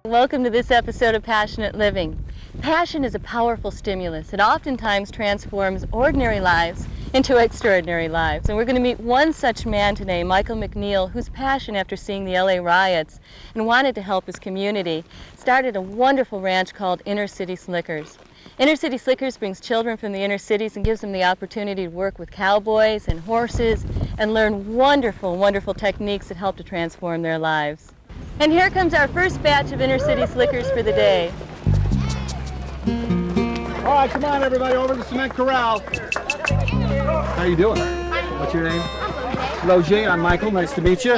Welcome to this episode of Passionate Living. Passion is a powerful stimulus. It oftentimes transforms ordinary lives into extraordinary lives. And we're going to meet one such man today, Michael McNeil, whose passion after seeing the LA riots and wanted to help his community, started a wonderful ranch called Inner City Slickers. Inner City Slickers brings children from the inner cities and gives them the opportunity to work with cowboys and horses and learn wonderful, wonderful techniques that help to transform their lives. And here comes our first batch of Inner City Slickers for the day. All right, come on everybody, over to the cement corral. How you doing? What's your name? Logie, I'm Michael, nice to meet you.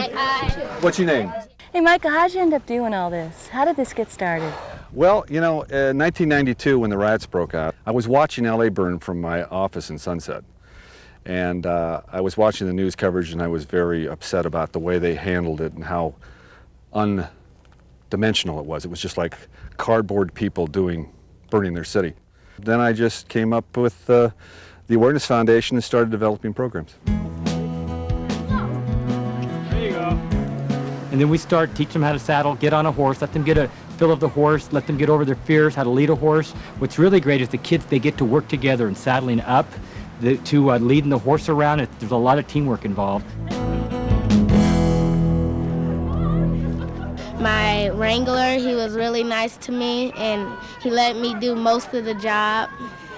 What's your name? Hey Michael, how'd you end up doing all this? How did this get started? Well, you know, in 1992 when the riots broke out, I was watching LA burn from my office in Sunset. And I was watching the news coverage and I was very upset about the way they handled it and how undimensional it was. It was just like cardboard people burning their city. Then I just came up with the Awareness Foundation and started developing programs. There you go. And then we start teaching them how to saddle, get on a horse, let them get a feel of the horse, let them get over their fears, how to lead a horse. What's really great is the kids, they get to work together in saddling up, to leading the horse around. There's a lot of teamwork involved. My wrangler, he was really nice to me and he let me do most of the job.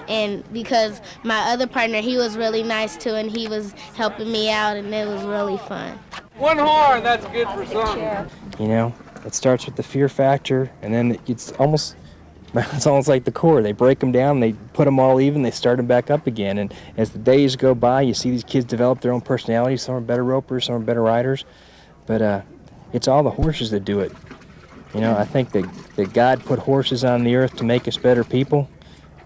And because my other partner, he was really nice too and he was helping me out and it was really fun. One horn, that's good for something. You know, it starts with the fear factor and then it's almost like the core. They break them down, they put them all even, they start them back up again. And as the days go by, you see these kids develop their own personalities. Some are better ropers, some are better riders. But it's all the horses that do it. You know, I think that God put horses on the earth to make us better people.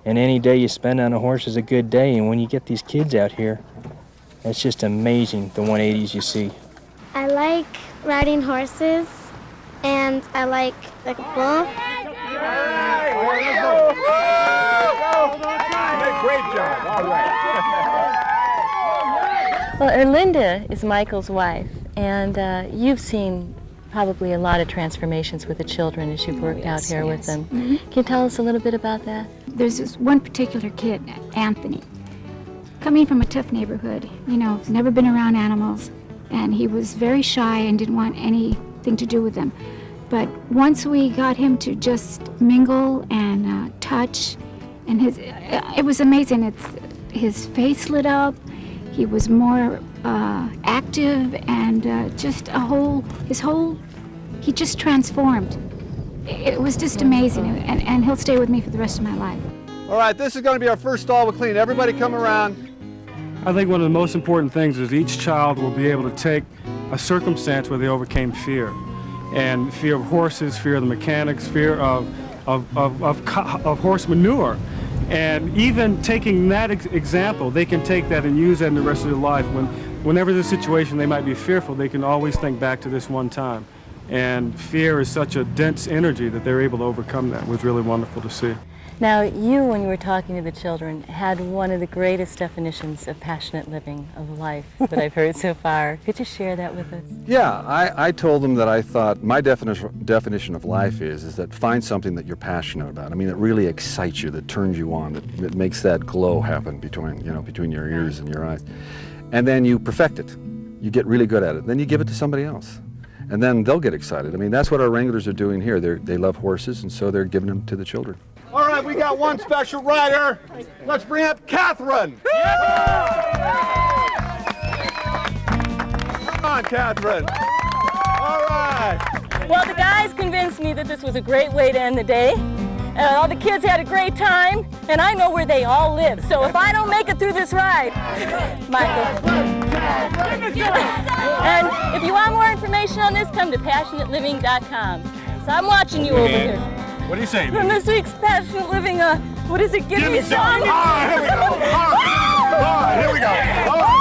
And any day you spend on a horse is a good day. And when you get these kids out here, it's just amazing, the 180s you see. I like riding horses, and I like the bull. Great job, all right. Well, Erlinda is Michael's wife, and you've seen probably a lot of transformations with the children as you've worked out here with them. Mm-hmm. Can you tell us a little bit about that? There's this one particular kid, Anthony, coming from a tough neighborhood, you know, he's never been around animals, and he was very shy and didn't want anything to do with them. But once we got him to just mingle and touch, and it was amazing. His face lit up, he was more active, and he just transformed. It was just amazing, and he'll stay with me for the rest of my life. All right, this is going to be our first stall with clean. Everybody come around. I think one of the most important things is each child will be able to take a circumstance where they overcame fear. And fear of horses, fear of the mechanics, fear of horse manure. And even taking that example, they can take that and use that in the rest of their life. Whenever there's a situation they might be fearful, they can always think back to this one time. And fear is such a dense energy that they're able to overcome that. It was really wonderful to see. Now, you, when you were talking to the children, had one of the greatest definitions of passionate living, of life, that I've heard so far. Could you share that with us? Yeah, I told them that I thought my definition of life is that find something that you're passionate about. I mean, that really excites you, that turns you on, that makes that glow happen between your ears and your eyes. And then you perfect it. You get really good at it. Then you give it to somebody else. And then they'll get excited. I mean, that's what our wranglers are doing here. They love horses, and so they're giving them to the children. All right, we got one special rider. Let's bring up Catherine. Come on, Catherine. All right. Well, the guys convinced me that this was a great way to end the day. All the kids had a great time, and I know where they all live. So if I don't make it through this ride, Michael. And if you want more information on this, come to passionateliving.com. So I'm watching you over here. What do you say? From this week's Passionate Living, what is it? Give me some. All right, here we go. All right, here we go. All right.